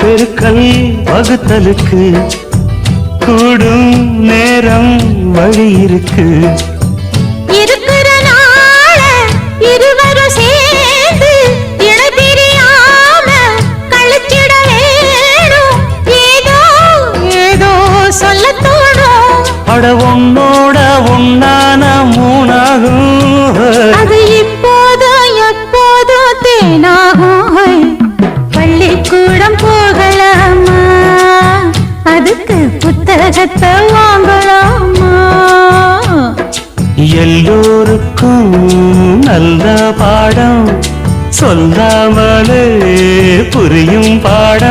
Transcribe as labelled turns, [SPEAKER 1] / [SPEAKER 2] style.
[SPEAKER 1] பெருக்கல் வகுத்தலுக்கு கூடும் நேரம் வழி இருக்கு.
[SPEAKER 2] இருக்கிற நாள இருவரும் சேர்ந்து இணை பிரியாம கழிச்சிட வேணும். ஏதோ ஏதோ சொல்ல தோணும்.
[SPEAKER 1] அட உன்னோட உன்னான மூணாகும்.
[SPEAKER 2] அது இப்போதும் எப்போதும் தேனாகும். பள்ளிக்கூடம் போகலாமா, அதுக்கு புத்தகத்தை வாங்கலாமா?
[SPEAKER 1] எல்லோருக்கும் நல்ல பாடம் சொல்லாமலே புரியும் பாடம்.